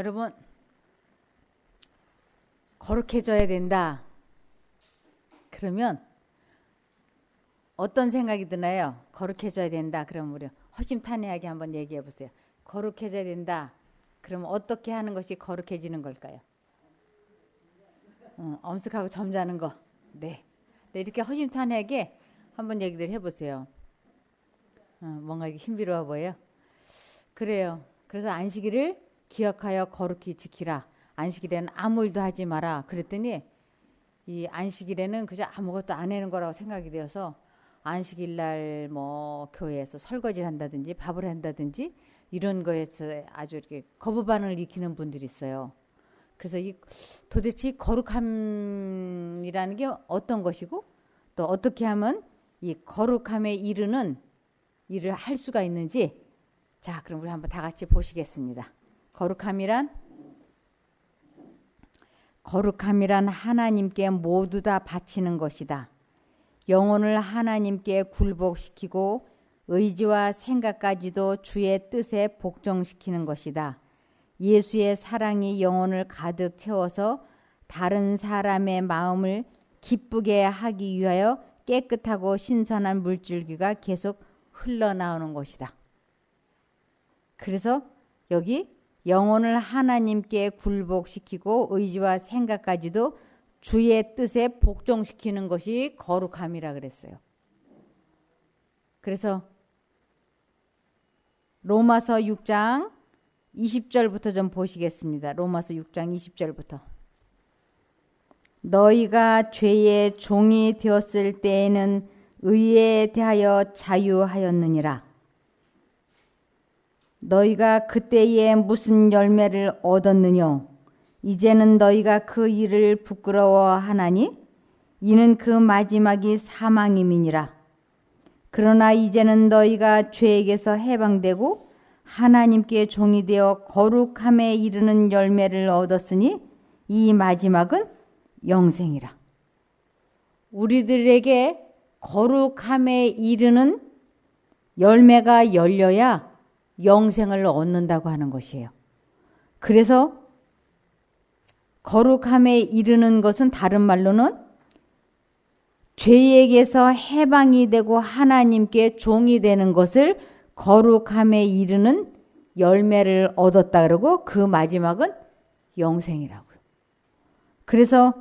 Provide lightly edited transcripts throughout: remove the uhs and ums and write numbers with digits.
여러분, 거룩해져야 된다. 그러면 어떤 생각이 드나요? 거룩해져야 된다. 그럼 우리 허심탄회하게 한번 얘기해 보세요. 거룩해져야 된다. 그럼 어떻게 하는 것이 거룩해지는 걸까요? 엄숙하고 점잖은 거. 네. 이렇게 허심탄회하게 한번 얘기들 해보세요. 뭔가 이게 신비로워 보여요. 그래요. 그래서 안식일을 기억하여 거룩히 지키라. 안식일에는 아무 일도 하지 마라. 그랬더니 이 안식일에는 그저 아무것도 안 하는 거라고 생각이 되어서 안식일 날 뭐 교회에서 설거지를 한다든지 밥을 한다든지 이런 거에서 아주 이렇게 거부반응을 일으키는 분들이 있어요. 그래서 도대체 이 거룩함이라는 게 어떤 것이고 또 어떻게 하면 이 거룩함에 이르는 일을 할 수가 있는지, 자, 그럼 우리 한번 다 같이 보시겠습니다. 거룩함이란 하나님께 모두 다 바치는 것이다. 영혼을 하나님께 굴복시키고 의지와 생각까지도 주의 뜻에 복종시키는 것이다. 예수의 사랑이 영혼을 가득 채워서 다른 사람의 마음을 기쁘게 하기 위하여 깨끗하고 신선한 물줄기가 계속 흘러나오는 것이다. 그래서 여기 영혼을 하나님께 굴복시키고 의지와 생각까지도 주의 뜻에 복종시키는 것이 거룩함이라 그랬어요. 그래서 로마서 6장 20절부터 좀 보시겠습니다. 로마서 6장 20절부터. 너희가 죄의 종이 되었을 때에는 의에 대하여 자유하였느니라. 너희가 그때에 무슨 열매를 얻었느뇨? 이제는 너희가 그 일을 부끄러워하나니 이는 그 마지막이 사망임이니라. 그러나 이제는 너희가 죄에게서 해방되고 하나님께 종이 되어 거룩함에 이르는 열매를 얻었으니 이 마지막은 영생이라. 우리들에게 거룩함에 이르는 열매가 열려야 영생을 얻는다고 하는 것이에요. 그래서 거룩함에 이르는 것은 다른 말로는 죄에게서 해방이 되고 하나님께 종이 되는 것을 거룩함에 이르는 열매를 얻었다 그러고 그 마지막은 영생이라고요. 그래서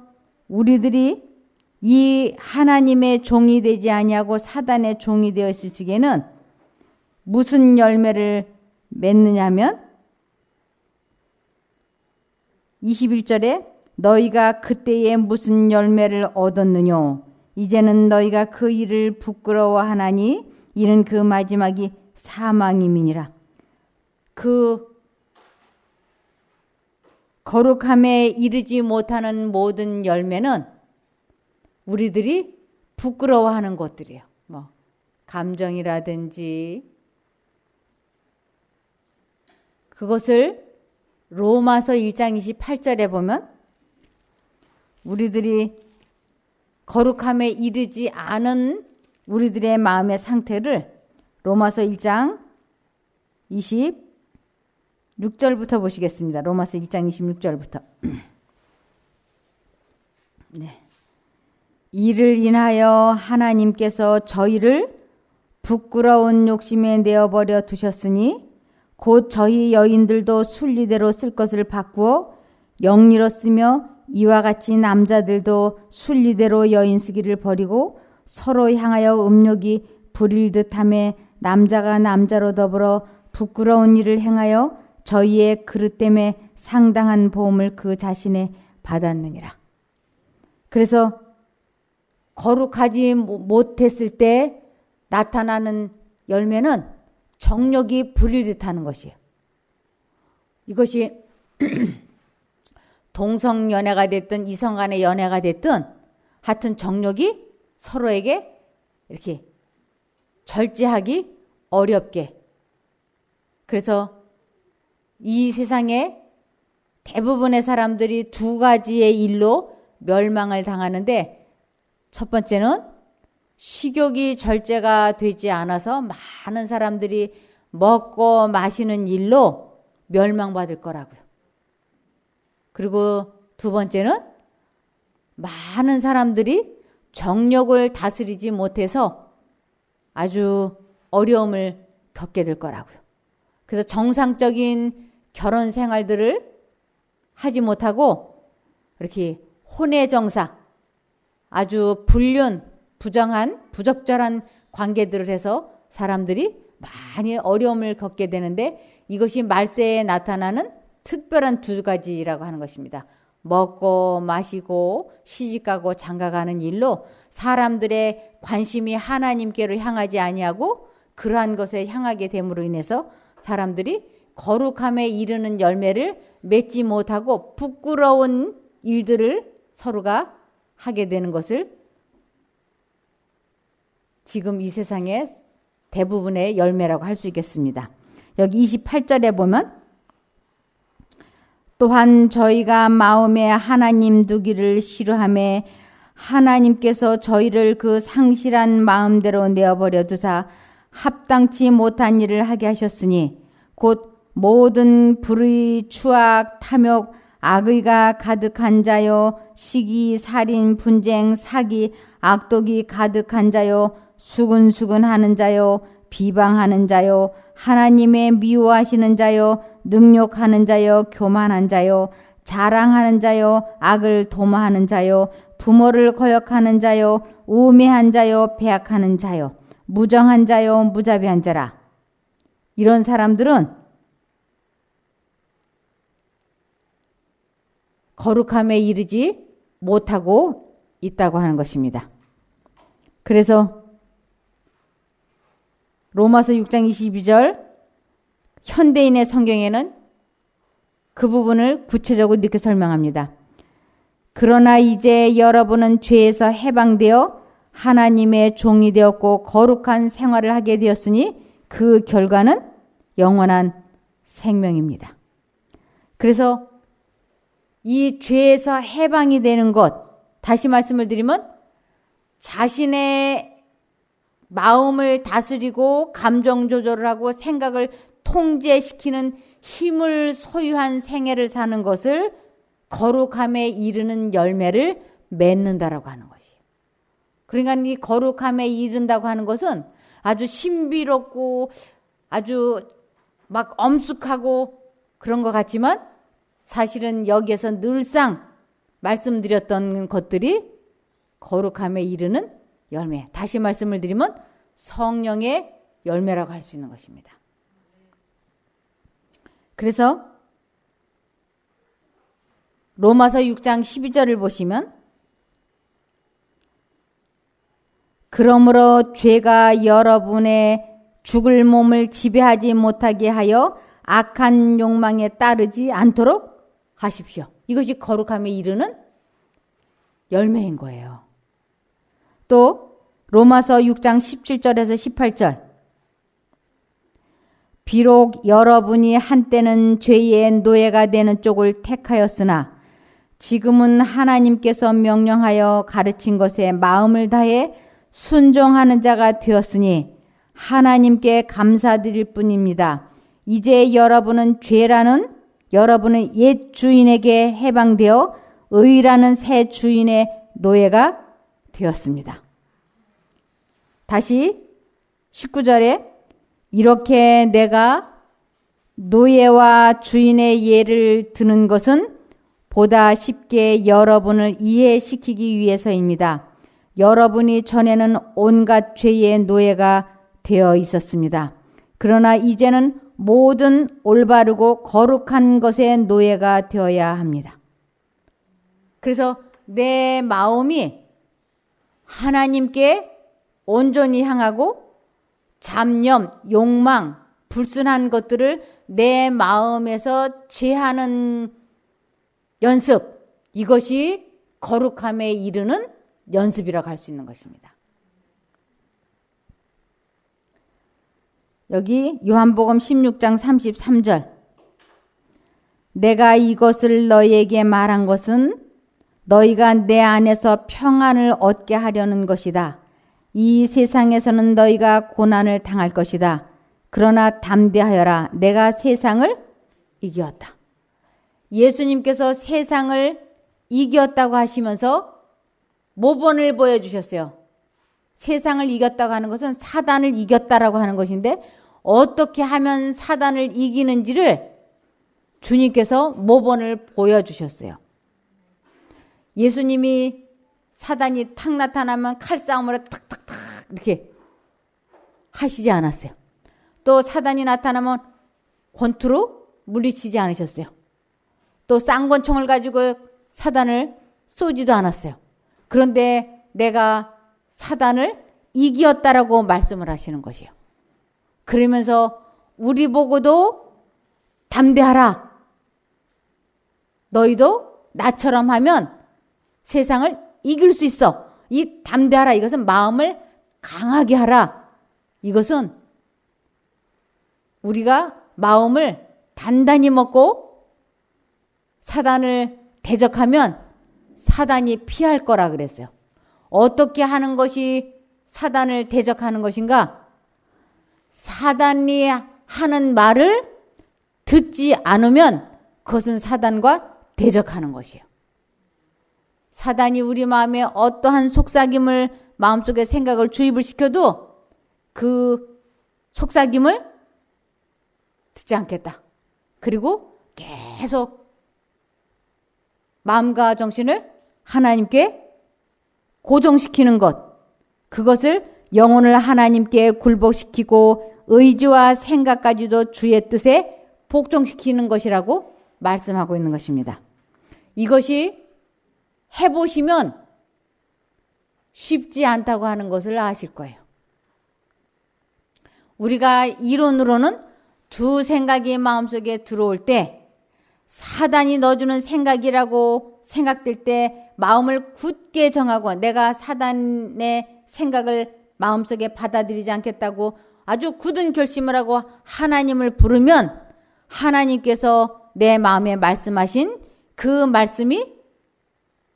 우리들이 이 하나님의 종이 되지 아니하고 사단의 종이 되어 있을 적에는 무슨 열매를 맺느냐면 21절에 너희가 그때에 무슨 열매를 얻었느뇨? 이제는 너희가 그 일을 부끄러워하나니 이는 그 마지막이 사망임이니라. 그 거룩함에 이르지 못하는 모든 열매는 우리들이 부끄러워하는 것들이에요. 뭐 감정이라든지 그것을 로마서 1장 28절에 보면 우리들이 거룩함에 이르지 않은 우리들의 마음의 상태를 로마서 1장 26절부터 보시겠습니다. 로마서 1장 26절부터. 네. 이를 인하여 하나님께서 저희를 부끄러운 욕심에 내어버려 두셨으니 곧 저희 여인들도 순리대로 쓸 것을 바꾸어 영리로 쓰며 이와 같이 남자들도 순리대로 여인 쓰기를 버리고 서로 향하여 음욕이 부릴 듯하며 남자가 남자로 더불어 부끄러운 일을 행하여 저희의 그릇 때문에 상당한 보험을 그 자신에 받았느니라. 그래서 거룩하지 못했을 때 나타나는 열매는 정욕이 부릴 듯하는 것이에요. 이것이 동성연애가 됐든 이성간의 연애가 됐든 하여튼 정욕이 서로에게 이렇게 절제하기 어렵게. 그래서 이 세상에 대부분의 사람들이 두 가지의 일로 멸망을 당하는데, 첫 번째는 식욕이 절제가 되지 않아서 많은 사람들이 먹고 마시는 일로 멸망받을 거라고요. 그리고 두 번째는 많은 사람들이 정욕을 다스리지 못해서 아주 어려움을 겪게 될 거라고요. 그래서 정상적인 결혼 생활들을 하지 못하고 이렇게 혼외정사, 아주 불륜, 부정한, 부적절한 관계들을 해서 사람들이 많이 어려움을 겪게 되는데 이것이 말세에 나타나는 특별한 두 가지라고 하는 것입니다. 먹고 마시고 시집가고 장가가는 일로 사람들의 관심이 하나님께로 향하지 아니하고 그러한 것에 향하게 됨으로 인해서 사람들이 거룩함에 이르는 열매를 맺지 못하고 부끄러운 일들을 서로가 하게 되는 것을 지금 이 세상의 대부분의 열매라고 할 수 있겠습니다. 여기 28절에 보면 또한 저희가 마음에 하나님 두기를 싫어하며 하나님께서 저희를 그 상실한 마음대로 내어버려 두사 합당치 못한 일을 하게 하셨으니 곧 모든 불의, 추악, 탐욕, 악의가 가득한 자요 시기, 살인, 분쟁, 사기, 악독이 가득한 자요 수근수근하는 자요 비방하는 자요 하나님의 미워하시는 자요 능욕하는 자요 교만한 자요 자랑하는 자요 악을 도모하는 자요 부모를 거역하는 자요 우매한 자요 배악하는 자요 무정한 자요 무자비한 자라. 이런 사람들은 거룩함에 이르지 못하고 있다고 하는 것입니다. 그래서 로마서 6장 22절 현대인의 성경에는 그 부분을 구체적으로 이렇게 설명합니다. 그러나 이제 여러분은 죄에서 해방되어 하나님의 종이 되었고 거룩한 생활을 하게 되었으니 그 결과는 영원한 생명입니다. 그래서 이 죄에서 해방이 되는 것, 다시 말씀을 드리면 자신의 마음을 다스리고 감정 조절을 하고 생각을 통제시키는 힘을 소유한 생애를 사는 것을 거룩함에 이르는 열매를 맺는다라고 하는 것이에요. 그러니까 이 거룩함에 이른다고 하는 것은 아주 신비롭고 아주 막 엄숙하고 그런 것 같지만 사실은 여기에서 늘상 말씀드렸던 것들이 거룩함에 이르는 열매. 다시 말씀을 드리면 성령의 열매라고 할 수 있는 것입니다. 그래서 로마서 6장 12절을 보시면 그러므로 죄가 여러분의 죽을 몸을 지배하지 못하게 하여 악한 욕망에 따르지 않도록 하십시오. 이것이 거룩함에 이르는 열매인 거예요. 또 로마서 6장 17절에서 18절 비록 여러분이 한때는 죄의 노예가 되는 쪽을 택하였으나 지금은 하나님께서 명령하여 가르친 것에 마음을 다해 순종하는 자가 되었으니 하나님께 감사드릴 뿐입니다. 이제 여러분은 죄라는 여러분은 옛 주인에게 해방되어 의라는 새 주인의 노예가 되었습니다. 다시 19절에 이렇게 내가 노예와 주인의 예를 드는 것은 보다 쉽게 여러분을 이해시키기 위해서입니다. 여러분이 전에는 온갖 죄의 노예가 되어 있었습니다. 그러나 이제는 모든 올바르고 거룩한 것의 노예가 되어야 합니다. 그래서 내 마음이 하나님께 온전히 향하고 잡념, 욕망, 불순한 것들을 내 마음에서 제하는 연습, 이것이 거룩함에 이르는 연습이라고 할 수 있는 것입니다. 여기 요한복음 16장 33절 내가 이것을 너희에게 말한 것은 너희가 내 안에서 평안을 얻게 하려는 것이다. 이 세상에서는 너희가 고난을 당할 것이다. 그러나 담대하여라. 내가 세상을 이겼다. 예수님께서 세상을 이겼다고 하시면서 모본을 보여주셨어요. 세상을 이겼다고 하는 것은 사단을 이겼다라고 하는 것인데 어떻게 하면 사단을 이기는지를 주님께서 모본을 보여주셨어요. 예수님이 사단이 탁 나타나면 칼싸움으로 탁탁탁 이렇게 하시지 않았어요. 또 사단이 나타나면 권투로 물리치지 않으셨어요. 또 쌍권총을 가지고 사단을 쏘지도 않았어요. 그런데 내가 사단을 이기었다라고 말씀을 하시는 것이에요. 그러면서 우리 보고도 담대하라. 너희도 나처럼 하면 세상을 이길 수 있어. 이 담대하라. 이것은 마음을 강하게 하라. 이것은 우리가 마음을 단단히 먹고 사단을 대적하면 사단이 피할 거라 그랬어요. 어떻게 하는 것이 사단을 대적하는 것인가? 사단이 하는 말을 듣지 않으면 그것은 사단과 대적하는 것이에요. 사단이 우리 마음에 어떠한 속삭임을 마음속에 생각을 주입을 시켜도 그 속삭임을 듣지 않겠다. 그리고 계속 마음과 정신을 하나님께 고정시키는 것, 그것을 영혼을 하나님께 굴복시키고 의지와 생각까지도 주의 뜻에 복종시키는 것이라고 말씀하고 있는 것입니다. 이것이 해보시면 쉽지 않다고 하는 것을 아실 거예요. 우리가 이론으로는 두 생각이 마음속에 들어올 때 사단이 넣어주는 생각이라고 생각될 때 마음을 굳게 정하고 내가 사단의 생각을 마음속에 받아들이지 않겠다고 아주 굳은 결심을 하고 하나님을 부르면 하나님께서 내 마음에 말씀하신 그 말씀이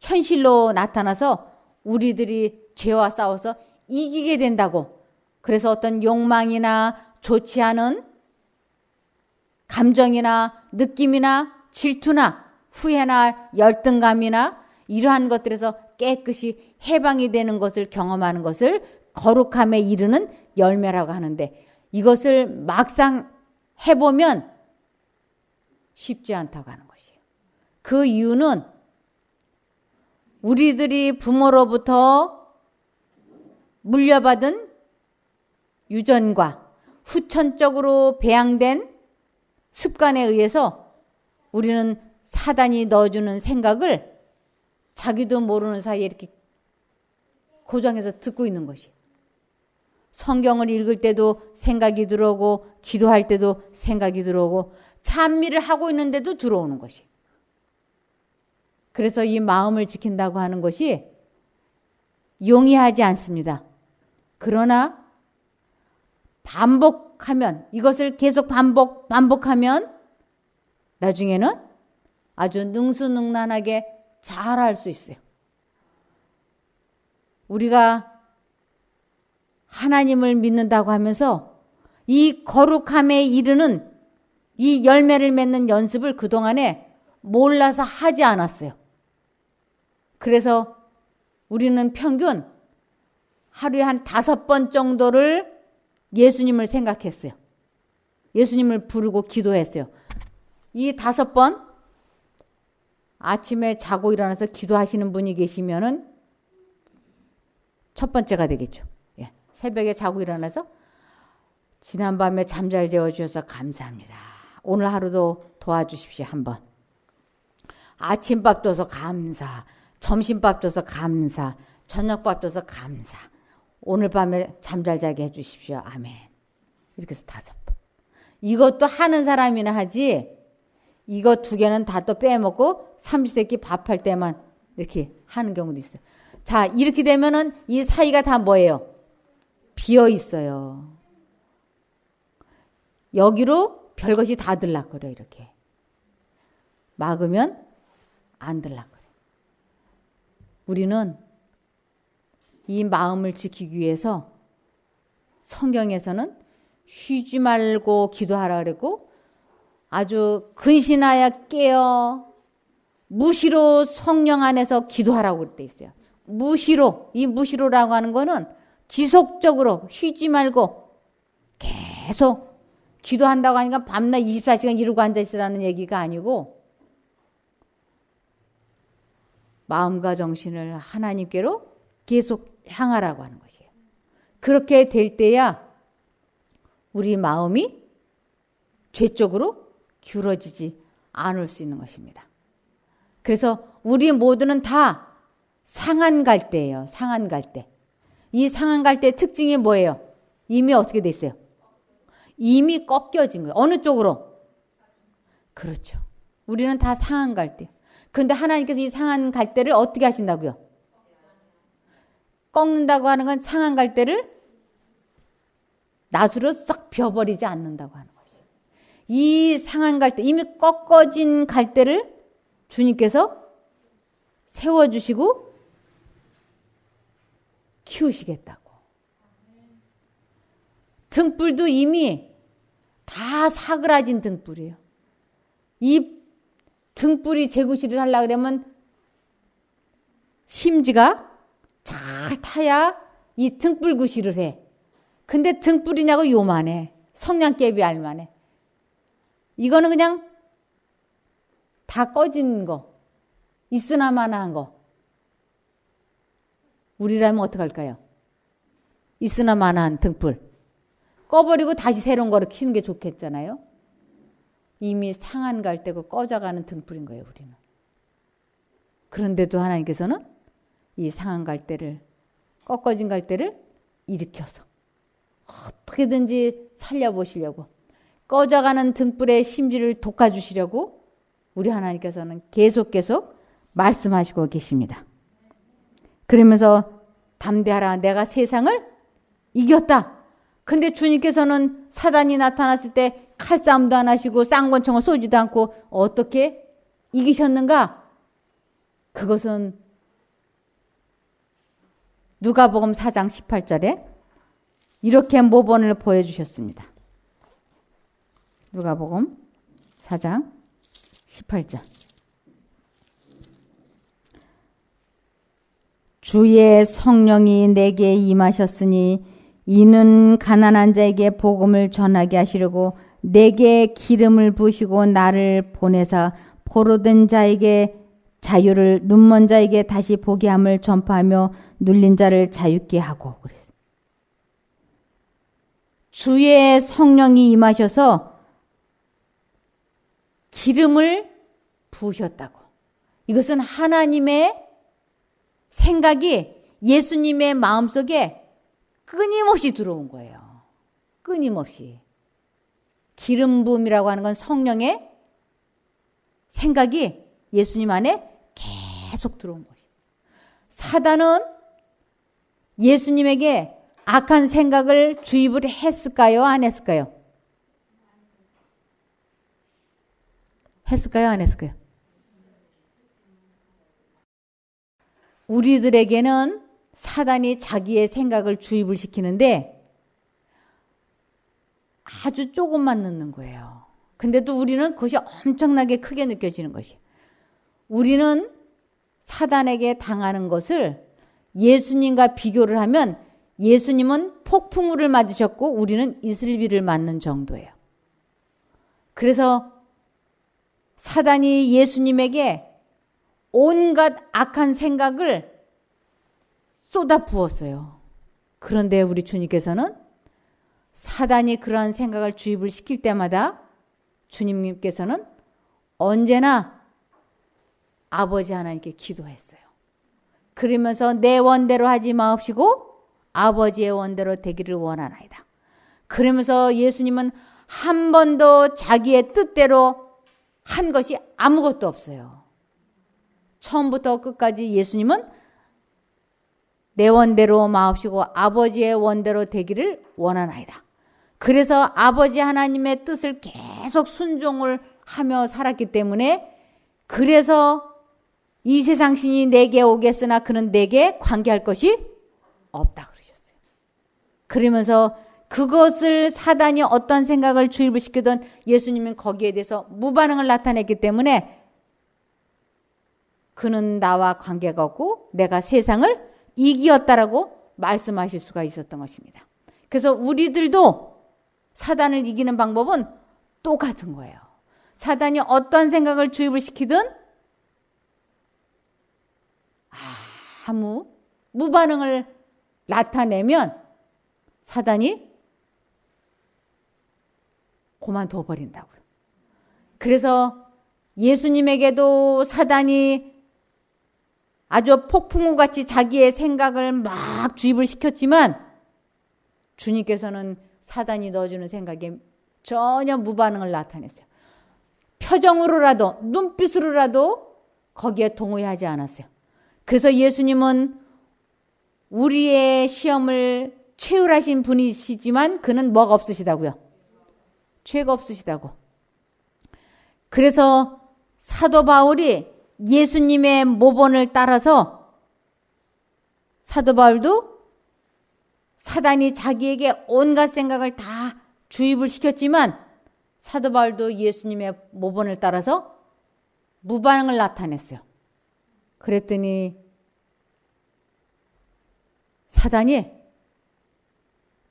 현실로 나타나서 우리들이 죄와 싸워서 이기게 된다고. 그래서 어떤 욕망이나 좋지 않은 감정이나 느낌이나 질투나 후회나 열등감이나 이러한 것들에서 깨끗이 해방이 되는 것을 경험하는 것을 거룩함에 이르는 열매라고 하는데 이것을 막상 해보면 쉽지 않다고 하는 것이에요. 그 이유는 우리들이 부모로부터 물려받은 유전과 후천적으로 배양된 습관에 의해서 우리는 사단이 넣어주는 생각을 자기도 모르는 사이에 이렇게 고정해서 듣고 있는 것이에요. 성경을 읽을 때도 생각이 들어오고 기도할 때도 생각이 들어오고 찬미를 하고 있는데도 들어오는 것이에요. 그래서 이 마음을 지킨다고 하는 것이 용이하지 않습니다. 그러나 반복하면 이것을 계속 반복하면 나중에는 아주 능수능란하게 잘할 수 있어요. 우리가 하나님을 믿는다고 하면서 이 거룩함에 이르는 이 열매를 맺는 연습을 그동안에 몰라서 하지 않았어요. 그래서 우리는 평균 하루에 한 5번 정도를 예수님을 생각했어요. 예수님을 부르고 기도했어요. 이 5번 아침에 자고 일어나서 기도하시는 분이 계시면은 첫 번째가 되겠죠. 예. 새벽에 자고 일어나서 지난밤에 잠잘 재워주셔서 감사합니다. 오늘 하루도 도와주십시오. 한번. 아침밥 줘서 감사. 점심밥 줘서 감사. 저녁밥 줘서 감사. 오늘 밤에 잠잘 자게 해주십시오. 아멘. 이렇게 해서 5번. 이것도 하는 사람이나 하지 이거 2개는 다 또 빼먹고 삼시세끼 밥할 때만 이렇게 하는 경우도 있어요. 자, 이렇게 되면은 이 사이가 다 뭐예요? 비어 있어요. 여기로 별것이 다 들락거려 이렇게. 막으면 안 들락거려. 우리는 이 마음을 지키기 위해서 성경에서는 쉬지 말고 기도하라 그랬고 아주 근신하여 깨어 무시로 성령 안에서 기도하라고 그때 있어요. 무시로. 이 무시로라고 하는 거는 지속적으로 쉬지 말고 계속 기도한다고 하니까 밤낮 24시간 이러고 앉아있으라는 얘기가 아니고 마음과 정신을 하나님께로 계속 향하라고 하는 것이에요. 그렇게 될 때야 우리 마음이 죄 쪽으로 기울어지지 않을 수 있는 것입니다. 그래서 우리 모두는 다 상한 갈대예요. 상한 갈대. 이 상한 갈대의 특징이 뭐예요? 이미 어떻게 돼 있어요? 이미 꺾여진 거예요. 어느 쪽으로? 그렇죠. 우리는 다 상한 갈대. 그런데 하나님께서 이 상한 갈대를 어떻게 하신다고요? 꺾는다고 하는 건 상한 갈대를 낫으로 싹 벼버리지 않는다고 하는 것이에요. 이 상한 갈대, 이미 꺾어진 갈대를 주님께서 세워주시고 키우시겠다고. 등불도 이미 다 사그라진 등불이에요. 이 등불이 제구실을 하려고 그러면 심지가 잘 타야 이 등불 구실을 해. 근데 등불이냐고 요만해. 성냥개비 알만해. 이거는 그냥 다 꺼진 거. 있으나 마나한 거. 우리라면 어떡할까요? 있으나 마나한 등불. 꺼버리고 다시 새로운 거를 켜는 게 좋겠잖아요. 이미 상한 갈대고 꺼져가는 등불인 거예요, 우리는. 그런데도 하나님께서는 이 상한 갈대를, 꺾어진 갈대를 일으켜서 어떻게든지 살려보시려고, 꺼져가는 등불의 심지를 돋아주시려고 우리 하나님께서는 계속 말씀하시고 계십니다. 그러면서 담대하라, 내가 세상을 이겼다. 근데 주님께서는 사단이 나타났을 때 칼싸움도 안 하시고 쌍권총을 쏘지도 않고 어떻게 이기셨는가? 그것은 누가복음 4장 18절에 이렇게 모본을 보여주셨습니다. 누가복음 4장 18절. 주의 성령이 내게 임하셨으니 이는 가난한 자에게 복음을 전하게 하시려고 내게 기름을 부으시고 나를 보내사 포로된 자에게 자유를, 눈먼 자에게 다시 보게 함을 전파하며 눌린 자를 자유케 하고. 주의 성령이 임하셔서 기름을 부으셨다고. 이것은 하나님의 생각이 예수님의 마음속에 끊임없이 들어온 거예요. 끊임없이. 기름 부음이라고 하는 건 성령의 생각이 예수님 안에 계속 들어온 거예요. 사단은 예수님에게 악한 생각을 주입을 했을까요? 안 했을까요? 했을까요? 안 했을까요? 우리들에게는 사단이 자기의 생각을 주입을 시키는데 아주 조금만 넣는 거예요. 근데도 우리는 그것이 엄청나게 크게 느껴지는 것이. 우리는 사단에게 당하는 것을 예수님과 비교를 하면 예수님은 폭풍우를 맞으셨고 우리는 이슬비를 맞는 정도예요. 그래서 사단이 예수님에게 온갖 악한 생각을 쏟아 부었어요. 그런데 우리 주님께서는 사단이 그러한 생각을 주입을 시킬 때마다 주님께서는 언제나 아버지 하나님께 기도했어요. 그러면서 내 원대로 하지 마옵시고 아버지의 원대로 되기를 원하나이다. 그러면서 예수님은 한 번도 자기의 뜻대로 한 것이 아무것도 없어요. 처음부터 끝까지 예수님은 내 원대로 마옵시고 아버지의 원대로 되기를 원하나이다. 그래서 아버지 하나님의 뜻을 계속 순종을 하며 살았기 때문에 그래서 이 세상 신이 내게 오겠으나 그는 내게 관계할 것이 없다 그러셨어요. 그러면서 그것을 사단이 어떤 생각을 주입을 시키든 예수님은 거기에 대해서 무반응을 나타냈기 때문에 그는 나와 관계가 없고 내가 세상을 이기었다라고 말씀하실 수가 있었던 것입니다. 그래서 우리들도 사단을 이기는 방법은 똑같은 거예요. 사단이 어떤 생각을 주입을 시키든 아무 무반응을 나타내면 사단이 그만둬 버린다고요. 그래서 예수님에게도 사단이 아주 폭풍우같이 자기의 생각을 막 주입을 시켰지만 주님께서는 사단이 넣어주는 생각에 전혀 무반응을 나타냈어요. 표정으로라도 눈빛으로라도 거기에 동의하지 않았어요. 그래서 예수님은 우리의 시험을 최율하신 분이시지만 그는 뭐가 없으시다고요? 죄가 없으시다고. 그래서 사도 바울이 예수님의 모본을 따라서 사도 바울도 사단이 자기에게 온갖 생각을 다 주입을 시켰지만 사도 바울도 예수님의 모본을 따라서 무반응을 나타냈어요. 그랬더니 사단이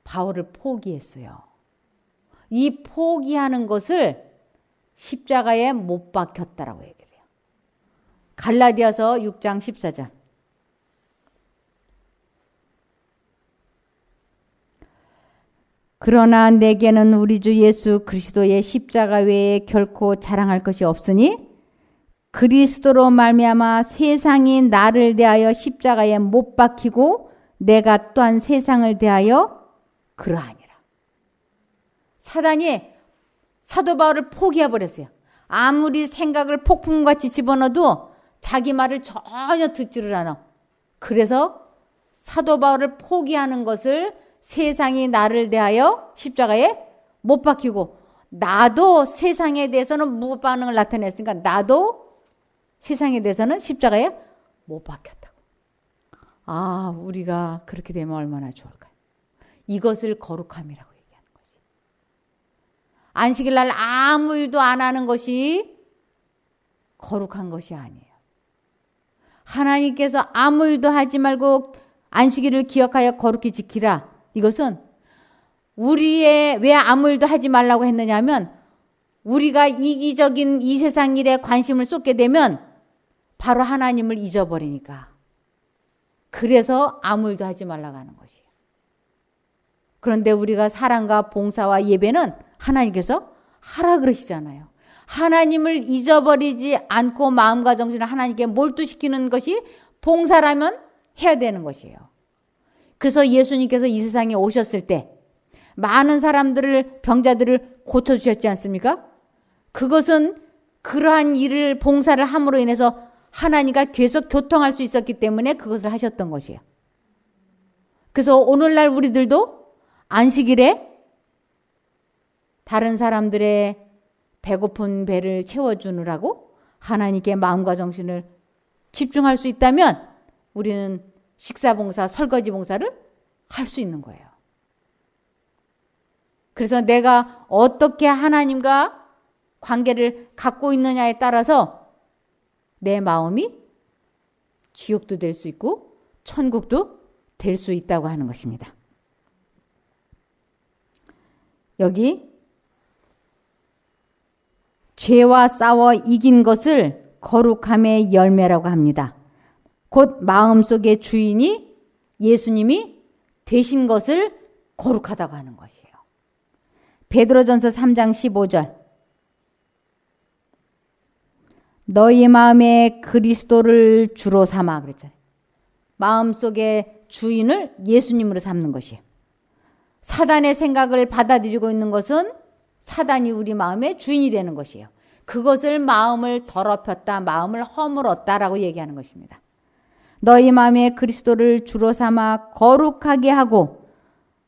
바울을 포기했어요. 이 포기하는 것을 십자가에 못 박혔다라고 얘기를 해요. 갈라디아서 6장 14절. 그러나 내게는 우리 주 예수 그리스도의 십자가 외에 결코 자랑할 것이 없으니 그리스도로 말미암아 세상이 나를 대하여 십자가에 못 박히고 내가 또한 세상을 대하여 그러하니라. 사단이 사도 바울을 포기해버렸어요. 아무리 생각을 폭풍같이 집어넣어도 자기 말을 전혀 듣지를 않아. 그래서 사도 바울을 포기하는 것을 세상이 나를 대하여 십자가에 못 박히고 나도 세상에 대해서는 무반응을 나타냈으니까 나도 세상에 대해서는 십자가에 못 박혔다고. 아, 우리가 그렇게 되면 얼마나 좋을까요? 이것을 거룩함이라고 얘기하는 거지. 안식일 날 아무 일도 안 하는 것이 거룩한 것이 아니에요. 하나님께서 아무 일도 하지 말고 안식일을 기억하여 거룩히 지키라. 이것은 우리의 왜 아무 일도 하지 말라고 했느냐 하면 우리가 이기적인 이 세상 일에 관심을 쏟게 되면 바로 하나님을 잊어버리니까. 그래서 아무 일도 하지 말라고 하는 것이에요. 그런데 우리가 사랑과 봉사와 예배는 하나님께서 하라 그러시잖아요. 하나님을 잊어버리지 않고 마음과 정신을 하나님께 몰두시키는 것이 봉사라면 해야 되는 것이에요. 그래서 예수님께서 이 세상에 오셨을 때 많은 사람들을 병자들을 고쳐주셨지 않습니까? 그것은 그러한 일을 봉사를 함으로 인해서 하나님과 계속 교통할 수 있었기 때문에 그것을 하셨던 것이에요. 그래서 오늘날 우리들도 안식일에 다른 사람들의 배고픈 배를 채워주느라고 하나님께 마음과 정신을 집중할 수 있다면 우리는 식사봉사, 설거지봉사를 할 수 있는 거예요. 그래서 내가 어떻게 하나님과 관계를 갖고 있느냐에 따라서 내 마음이 지옥도 될 수 있고 천국도 될 수 있다고 하는 것입니다. 여기 죄와 싸워 이긴 것을 거룩함의 열매라고 합니다. 곧 마음속의 주인이 예수님이 되신 것을 거룩하다고 하는 것이에요. 베드로전서 3장 15절. 너희 마음에 그리스도를 주로 삼아 그랬잖아요. 마음속의 주인을 예수님으로 삼는 것이에요. 사단의 생각을 받아들이고 있는 것은 사단이 우리 마음의 주인이 되는 것이에요. 그것을 마음을 더럽혔다, 마음을 허물었다라고 얘기하는 것입니다. 너희 마음에 그리스도를 주로 삼아 거룩하게 하고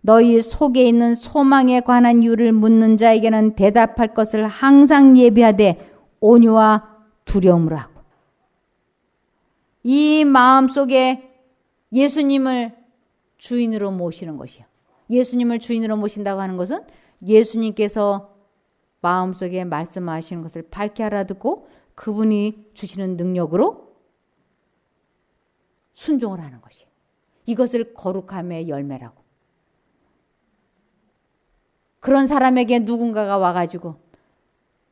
너희 속에 있는 소망에 관한 이유를 묻는 자에게는 대답할 것을 항상 예비하되 온유와 두려움으로 하고. 이 마음속에 예수님을 주인으로 모시는 것이요. 예수님을 주인으로 모신다고 하는 것은 예수님께서 마음속에 말씀하시는 것을 밝게 알아듣고 그분이 주시는 능력으로 순종을 하는 것이에요. 이것을 거룩함의 열매라고. 그런 사람에게 누군가가 와가지고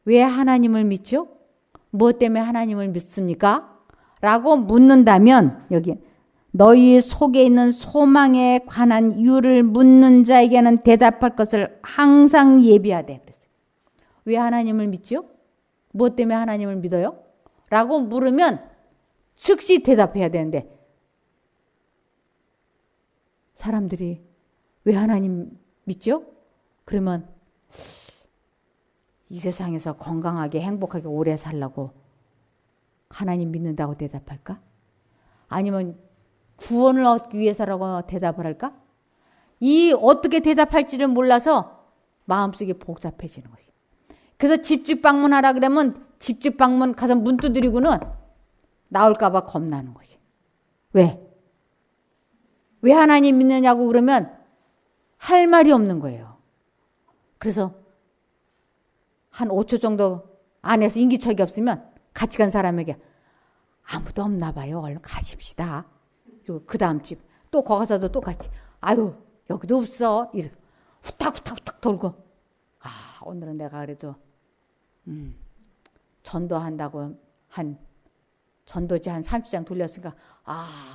왜 하나님을 믿죠? 무엇 때문에 하나님을 믿습니까? 라고 묻는다면 여기 너희 속에 있는 소망에 관한 이유를 묻는 자에게는 대답할 것을 항상 예비하되. 그랬어요. 왜 하나님을 믿죠? 무엇 때문에 하나님을 믿어요? 라고 물으면 즉시 대답해야 되는데 사람들이 왜 하나님 믿죠? 그러면 이 세상에서 건강하게 행복하게 오래 살라고 하나님 믿는다고 대답할까? 아니면 구원을 얻기 위해서라고 대답을 할까? 이 어떻게 대답할지를 몰라서 마음속이 복잡해지는 것이에요. 그래서 집집 방문하라 그러면 집집 방문 가서 문 두드리고는 나올까 봐 겁나는 것이에요. 왜? 왜 하나님 믿느냐고 그러면 할 말이 없는 거예요. 그래서 한 5초 정도 안에서 인기척이 없으면 같이 간 사람에게 아무도 없나 봐요. 얼른 가십시다. 그리고 그 다음 집 또 거기서도 똑같이 아유 여기도 없어. 이렇게 후딱후딱 돌고 오늘은 내가 그래도 전도한다고 전도지 한 30장 돌렸으니까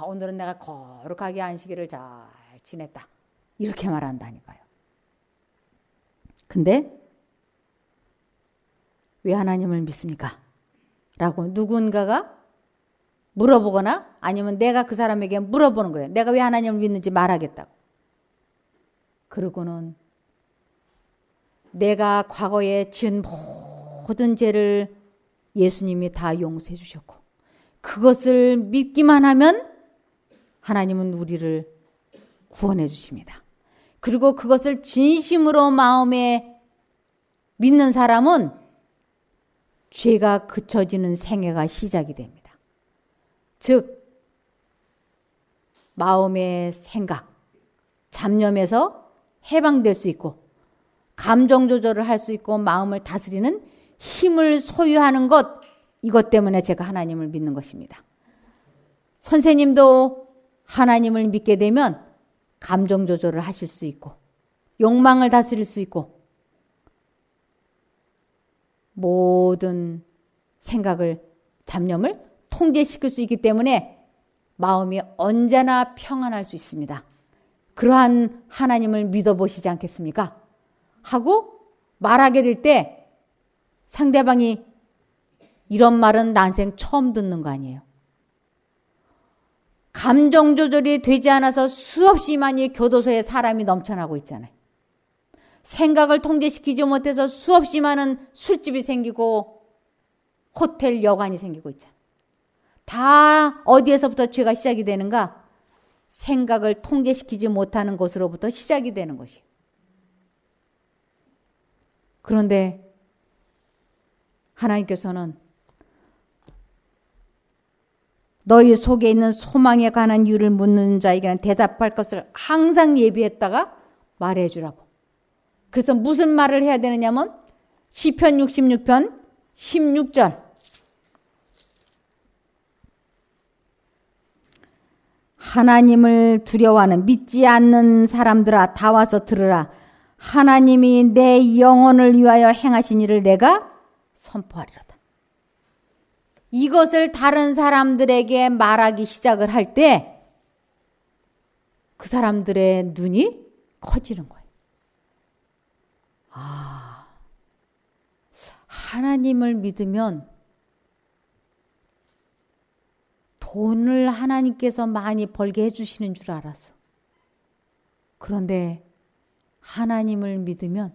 오늘은 내가 거룩하게 안식일을 잘 지냈다. 이렇게 말한다니까요. 근데 왜 하나님을 믿습니까? 라고 누군가가 물어보거나 아니면 내가 그 사람에게 물어보는 거예요. 내가 왜 하나님을 믿는지 말하겠다고. 그러고는 내가 과거에 지은 모든 죄를 예수님이 다 용서해 주셨고 그것을 믿기만 하면 하나님은 우리를 구원해 주십니다. 그리고 그것을 진심으로 마음에 믿는 사람은 죄가 그쳐지는 생애가 시작이 됩니다. 즉 마음의 생각, 잡념에서 해방될 수 있고 감정 조절을 할 수 있고 마음을 다스리는 힘을 소유하는 것, 이것 때문에 제가 하나님을 믿는 것입니다. 선생님도 하나님을 믿게 되면 감정 조절을 하실 수 있고 욕망을 다스릴 수 있고 모든 생각을, 잡념을 통제시킬 수 있기 때문에 마음이 언제나 평안할 수 있습니다. 그러한 하나님을 믿어보시지 않겠습니까? 하고 말하게 될 때 상대방이 이런 말은 난생 처음 듣는 거 아니에요. 감정 조절이 되지 않아서 수없이 많이 교도소에 사람이 넘쳐나고 있잖아요. 생각을 통제시키지 못해서 수없이 많은 술집이 생기고 호텔, 여관이 생기고 있잖아요. 다 어디에서부터 죄가 시작이 되는가? 생각을 통제시키지 못하는 것으로부터 시작이 되는 것이에요. 그런데 하나님께서는 너희 속에 있는 소망에 관한 이유를 묻는 자에게는 대답할 것을 항상 예비했다가 말해주라고. 그래서 무슨 말을 해야 되느냐면 시편 66편 16절 하나님을 두려워하는 믿지 않는 사람들아 다 와서 들으라. 하나님이 내 영혼을 위하여 행하신 일을 내가 선포하리로다. 이것을 다른 사람들에게 말하기 시작을 할 때 그 사람들의 눈이 커지는 거예요. 하나님을 믿으면 돈을 하나님께서 많이 벌게 해주시는 줄 알았어. 그런데 하나님을 믿으면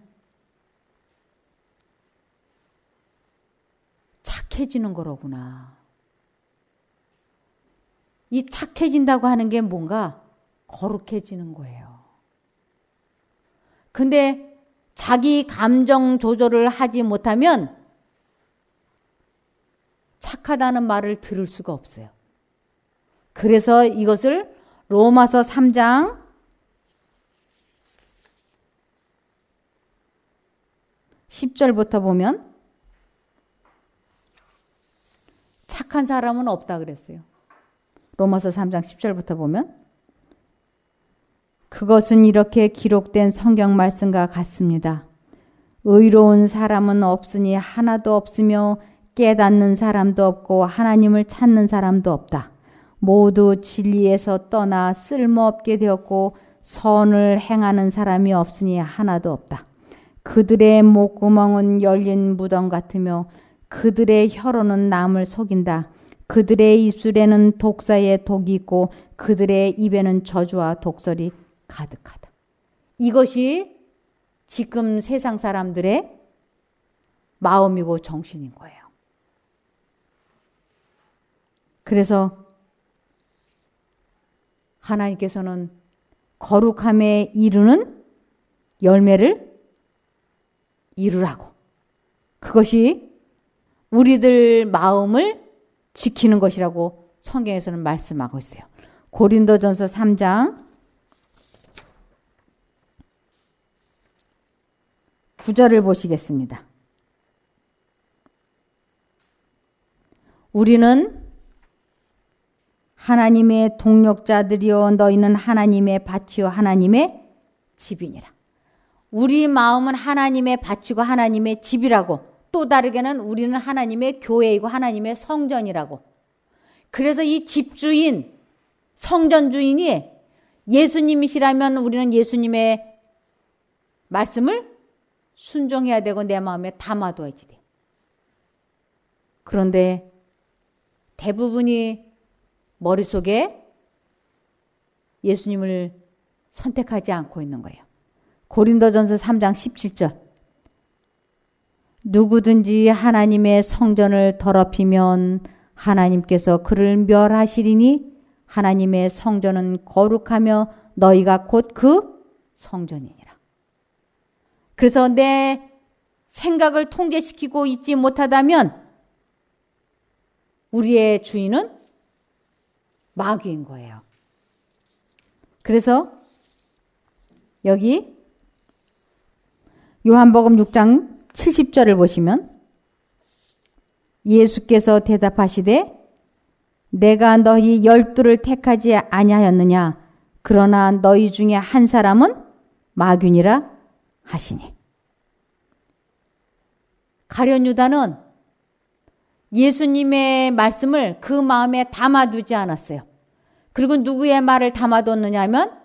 착해지는 거로구나. 이 착해진다고 하는 게 뭔가 거룩해지는 거예요. 근데 자기 감정 조절을 하지 못하면 착하다는 말을 들을 수가 없어요. 그래서 이것을 로마서 3장 10절부터 보면 착한 사람은 없다 그랬어요. 로마서 3장 10절부터 보면 그것은 이렇게 기록된 성경 말씀과 같습니다. 의로운 사람은 없으니 하나도 없으며 깨닫는 사람도 없고 하나님을 찾는 사람도 없다. 모두 진리에서 떠나 쓸모없게 되었고 선을 행하는 사람이 없으니 하나도 없다. 그들의 목구멍은 열린 무덤 같으며 그들의 혀로는 남을 속인다. 그들의 입술에는 독사의 독이 있고 그들의 입에는 저주와 독설이 가득하다. 이것이 지금 세상 사람들의 마음이고 정신인 거예요. 그래서 하나님께서는 거룩함에 이르는 열매를 이루라고. 그것이 우리들 마음을 지키는 것이라고 성경에서는 말씀하고 있어요. 고린도전서 3장 9절을 보시겠습니다. 우리는 하나님의 동력자들이요 너희는 하나님의 밭이요 하나님의 집이니라. 우리 마음은 하나님의 밭이고 하나님의 집이라고. 또 다르게는 우리는 하나님의 교회이고 하나님의 성전이라고. 그래서 이 집주인, 성전 주인이 예수님이시라면 우리는 예수님의 말씀을 순종해야 되고 내 마음에 담아둬야지 돼. 그런데 대부분이 머릿속에 예수님을 선택하지 않고 있는 거예요. 고린도전서 3장 17절. 누구든지 하나님의 성전을 더럽히면 하나님께서 그를 멸하시리니 하나님의 성전은 거룩하며 너희가 곧 그 성전이니라. 그래서 내 생각을 통제시키고 있지 못하다면 우리의 주인은 마귀인 거예요. 그래서 여기 요한복음 6장 70절을 보시면 예수께서 대답하시되 내가 너희 12를 택하지 아니하였느냐 그러나 너희 중에 한 사람은 마귀니라 하시니. 가룟 유다는 예수님의 말씀을 그 마음에 담아두지 않았어요. 그리고 누구의 말을 담아뒀느냐 하면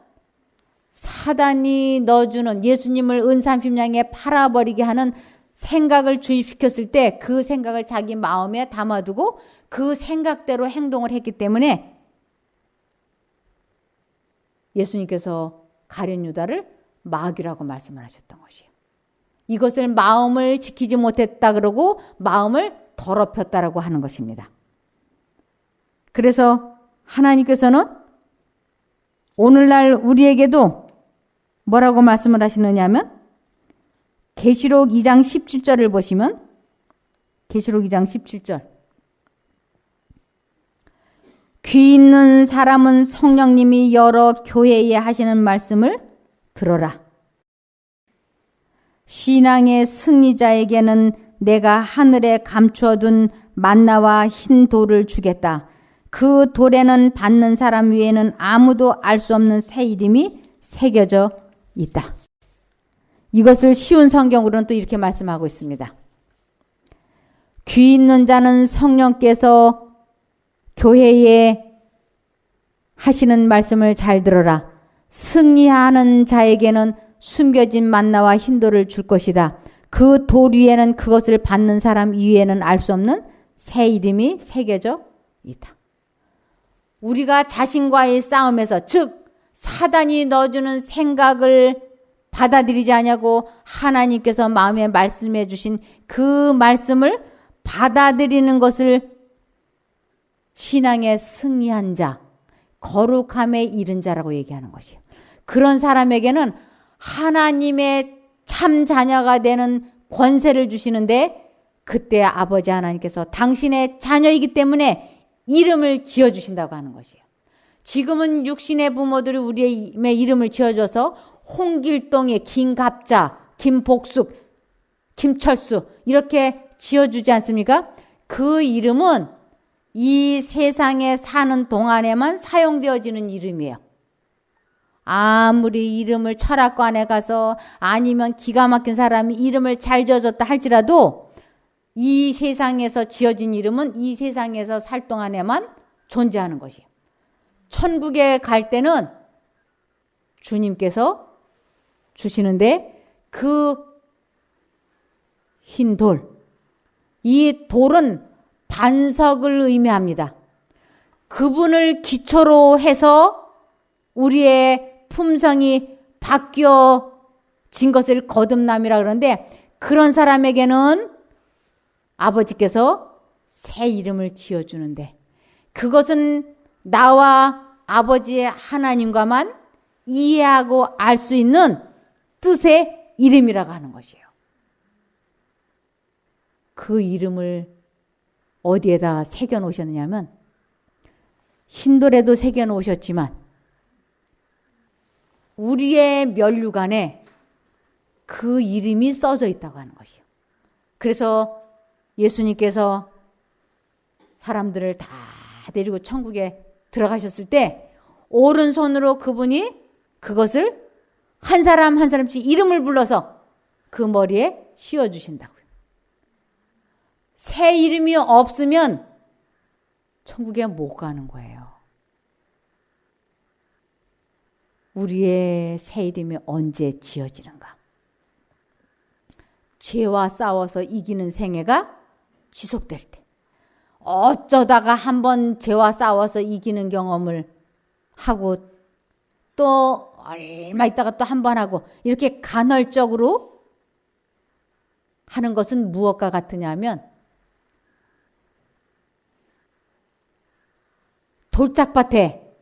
사단이 넣어주는 예수님을 은삼십냥에 팔아버리게 하는 생각을 주입시켰을 때 그 생각을 자기 마음에 담아두고 그 생각대로 행동을 했기 때문에 예수님께서 가룟 유다를 마귀라고 말씀을 하셨던 것이에요. 이것을 마음을 지키지 못했다 그러고 마음을 더럽혔다라고 하는 것입니다. 그래서 하나님께서는 오늘날 우리에게도 뭐라고 말씀을 하시느냐 하면 계시록 2장 17절을 보시면 계시록 2장 17절 귀 있는 사람은 성령님이 여러 교회에 하시는 말씀을 들어라. 신앙의 승리자에게는 내가 하늘에 감추어둔 만나와 흰 돌을 주겠다. 그 돌에는 받는 사람 외에는 아무도 알 수 없는 새 이름이 새겨져 있다. 이것을 쉬운 성경으로는 또 이렇게 말씀하고 있습니다. 귀 있는 자는 성령께서 교회에 하시는 말씀을 잘 들어라. 승리하는 자에게는 숨겨진 만나와 흰돌을 줄 것이다. 그 돌 위에는 그것을 받는 사람 위에는 알 수 없는 새 이름이 새겨져 있다. 우리가 자신과의 싸움에서 즉 사단이 넣어주는 생각을 받아들이지 않냐고 하나님께서 마음에 말씀해 주신 그 말씀을 받아들이는 것을 신앙의 승리한 자, 거룩함에 이른 자라고 얘기하는 것이에요. 그런 사람에게는 하나님의 참 자녀가 되는 권세를 주시는데 그때 아버지 하나님께서 당신의 자녀이기 때문에 이름을 지어주신다고 하는 것이에요. 지금은 육신의 부모들이 우리의 이름을 지어줘서 홍길동의 김갑자, 김복숙, 김철수 이렇게 지어주지 않습니까? 그 이름은 이 세상에 사는 동안에만 사용되어지는 이름이에요. 아무리 이름을 철학관에 가서 아니면 기가 막힌 사람이 이름을 잘 지어줬다 할지라도 이 세상에서 지어진 이름은 이 세상에서 살 동안에만 존재하는 것이에요. 천국에 갈 때는 주님께서 주시는데 그 흰 돌, 이 돌은 반석을 의미합니다. 그분을 기초로 해서 우리의 품성이 바뀌어진 것을 거듭남이라 그러는데 그런 사람에게는 아버지께서 새 이름을 지어주는데 그것은 나와 아버지의 하나님과만 이해하고 알 수 있는 뜻의 이름이라고 하는 것이에요. 그 이름을 어디에다 새겨 놓으셨느냐면 흰돌에도 새겨 놓으셨지만 우리의 면류관에 그 이름이 써져 있다고 하는 것이에요. 그래서 예수님께서 사람들을 다 데리고 천국에 들어가셨을 때 오른손으로 그분이 그것을 한 사람 한 사람씩 이름을 불러서 그 머리에 씌워주신다고요. 새 이름이 없으면 천국에 못 가는 거예요. 우리의 새 이름이 언제 지어지는가? 죄와 싸워서 이기는 생애가 지속될 때, 어쩌다가 한번 죄와 싸워서 이기는 경험을 하고 또 얼마 있다가 또 한 번 하고 이렇게 간헐적으로 하는 것은 무엇과 같으냐면 돌짝밭에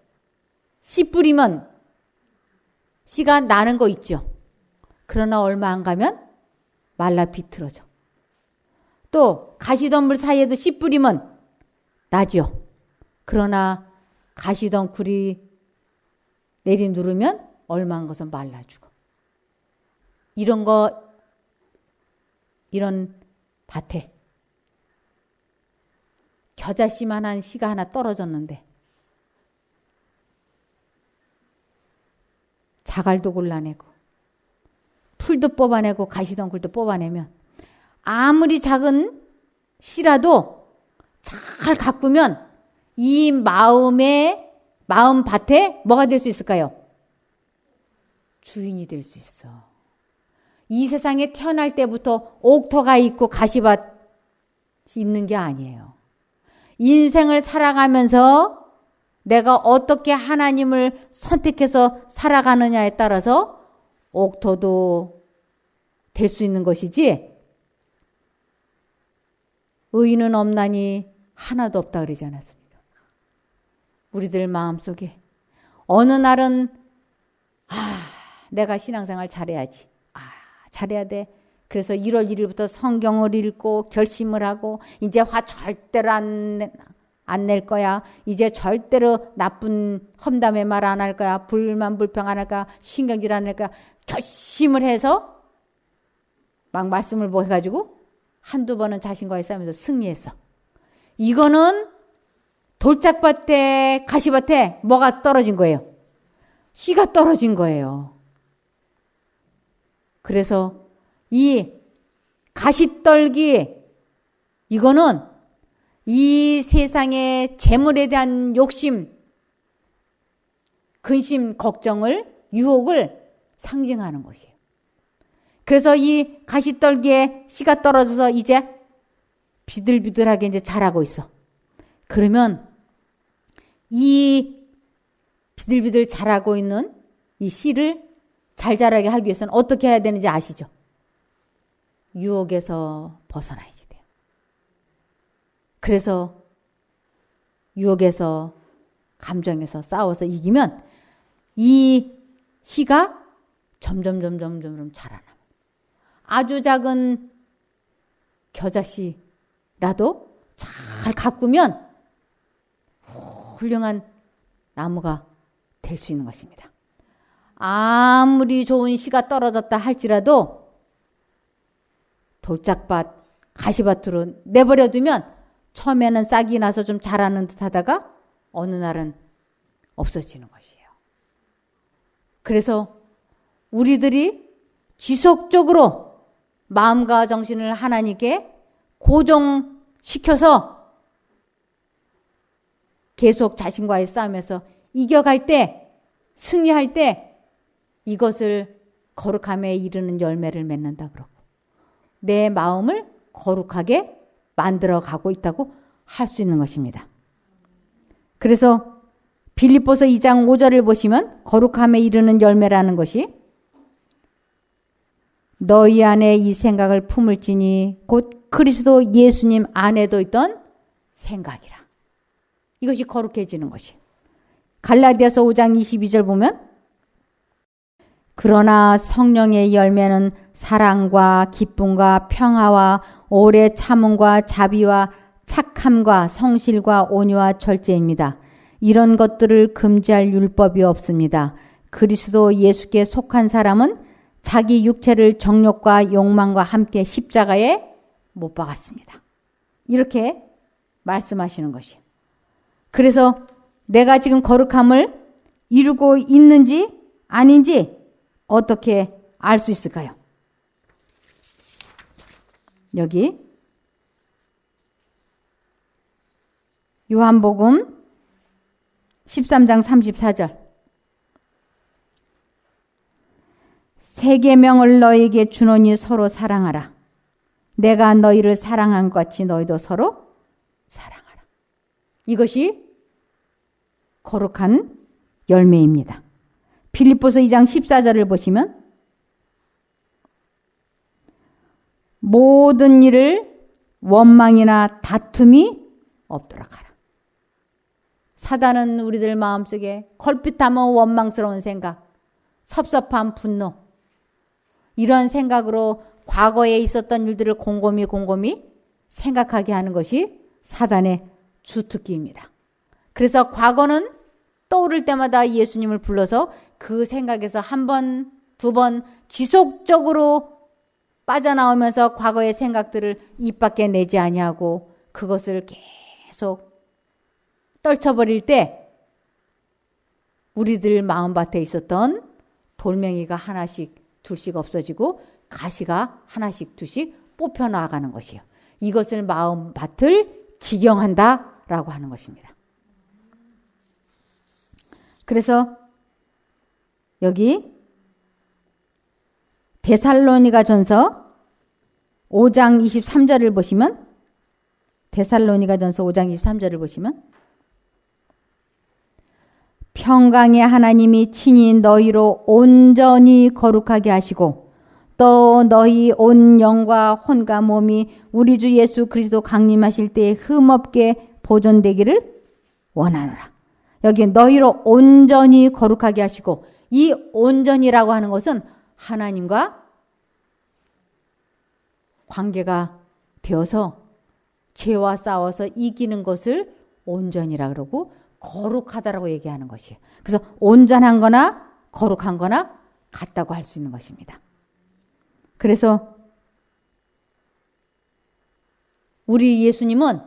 씨 뿌리면 씨가 나는 거 있죠. 그러나 얼마 안 가면 말라 비틀어져. 또 가시덤불 사이에도 씨 뿌리면 나죠. 그러나 가시덤불이 내리 누르면 얼마 안 가서 말라 죽어. 이런 밭에 겨자씨만한 씨가 하나 떨어졌는데 자갈도 골라내고 풀도 뽑아내고 가시덤굴도 뽑아내면 아무리 작은 씨라도 잘 가꾸면 이 마음 밭에 뭐가 될 수 있을까요? 주인이 될 수 있어. 이 세상에 태어날 때부터 옥토가 있고 가시밭이 있는 게 아니에요. 인생을 살아가면서 내가 어떻게 하나님을 선택해서 살아가느냐에 따라서 옥토도 될 수 있는 것이지 의인은 없나니 하나도 없다 그러지 않았습니까? 우리들 마음속에 어느 날은 내가 신앙생활 잘해야지. 잘해야 돼. 그래서 1월 1일부터 성경을 읽고 결심을 하고 이제 화 절대로 안 낼 거야. 이제 절대로 나쁜 험담의 말 안 할 거야. 불만 불평 안 할 거야. 신경질 안 할 거야. 결심을 해서 막 말씀을 해가지고 한두 번은 자신과의 싸움에서 승리했어. 이거는 돌짝밭에 가시밭에 뭐가 떨어진 거예요? 씨가 떨어진 거예요. 그래서 이 가시떨기 이거는 이 세상의 재물에 대한 욕심, 근심, 걱정을, 유혹을 상징하는 것이에요. 그래서 이 가시떨기에 씨가 떨어져서 이제 비들비들하게 이제 자라고 있어. 그러면 이 비들비들 자라고 있는 이 씨를 잘 자라게 하기 위해서는 어떻게 해야 되는지 아시죠? 유혹에서 벗어나야지 돼요. 그래서 유혹에서 감정에서 싸워서 이기면 이 씨가 점점 자라나. 아주 작은 겨자씨라도 잘 가꾸면 훌륭한 나무가 될 수 있는 것입니다. 아무리 좋은 씨가 떨어졌다 할지라도 돌짝밭, 가시밭으로 내버려 두면 처음에는 싹이 나서 좀 자라는 듯 하다가 어느 날은 없어지는 것이에요. 그래서 우리들이 지속적으로 마음과 정신을 하나님께 고정시켜서 계속 자신과의 싸움에서 이겨갈 때, 승리할 때 이것을 거룩함에 이르는 열매를 맺는다 그러고 내 마음을 거룩하게 만들어 가고 있다고 할 수 있는 것입니다. 그래서 빌립보서 2장 5절을 보시면 거룩함에 이르는 열매라는 것이 너희 안에 이 생각을 품을지니 곧 그리스도 예수님 안에도 있던 생각이라. 이것이 거룩해지는 것이. 갈라디아서 5장 22절 보면 그러나 성령의 열매는 사랑과 기쁨과 평화와 오래 참음과 자비와 착함과 성실과 온유와 절제입니다. 이런 것들을 금지할 율법이 없습니다. 그리스도 예수께 속한 사람은 자기 육체를 정욕과 욕망과 함께 십자가에 못 박았습니다. 이렇게 말씀하시는 것이에요. 그래서 내가 지금 거룩함을 이루고 있는지 아닌지 어떻게 알 수 있을까요? 여기 요한복음 13장 34절 새 계명을 너희에게 주노니 서로 사랑하라. 내가 너희를 사랑한 것 같이 너희도 서로 사랑하라. 이것이 거룩한 열매입니다. 빌립보서 2장 14절을 보시면 모든 일을 원망이나 다툼이 없도록 하라. 사단은 우리들 마음속에 걸핏하면 원망스러운 생각, 섭섭한 분노 이런 생각으로 과거에 있었던 일들을 곰곰이 생각하게 하는 것이 사단의 주특기입니다. 그래서 과거는 떠오를 때마다 예수님을 불러서 그 생각에서 한 번, 두 번 지속적으로 빠져나오면서 과거의 생각들을 입 밖에 내지 아니하고 그것을 계속 떨쳐버릴 때 우리들 마음밭에 있었던 돌멩이가 하나씩 둘씩 없어지고 가시가 하나씩 둘씩 뽑혀 나가는 것이에요. 이것을 마음밭을 지경한다라고 하는 것입니다. 그래서 여기 데살로니가전서 5장 23절을 보시면 데살로니가전서 5장 23절을 보시면 평강의 하나님이 친히 너희로 온전히 거룩하게 하시고 또 너희 온 영과 혼과 몸이 우리 주 예수 그리스도 강림하실 때에 흠없게 보존되기를 원하노라. 여기 너희로 온전히 거룩하게 하시고 이 온전이라고 하는 것은 하나님과 관계가 되어서 죄와 싸워서 이기는 것을 온전이라 그러고 거룩하다라고 얘기하는 것이에요. 그래서 온전한 거나 거룩한 거나 같다고 할 수 있는 것입니다. 그래서 우리 예수님은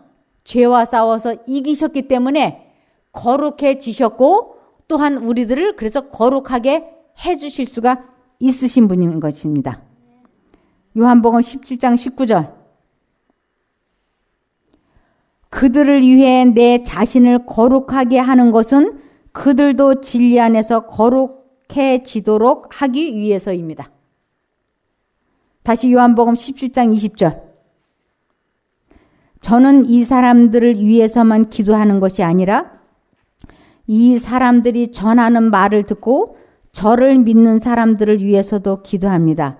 죄와 싸워서 이기셨기 때문에 거룩해지셨고 또한 우리들을 그래서 거룩하게 해주실 수가 있으신 분인 것입니다. 요한복음 17장 19절 그들을 위해 내 자신을 거룩하게 하는 것은 그들도 진리 안에서 거룩해지도록 하기 위해서입니다. 다시 요한복음 17장 20절 저는 이 사람들을 위해서만 기도하는 것이 아니라 이 사람들이 전하는 말을 듣고 저를 믿는 사람들을 위해서도 기도합니다.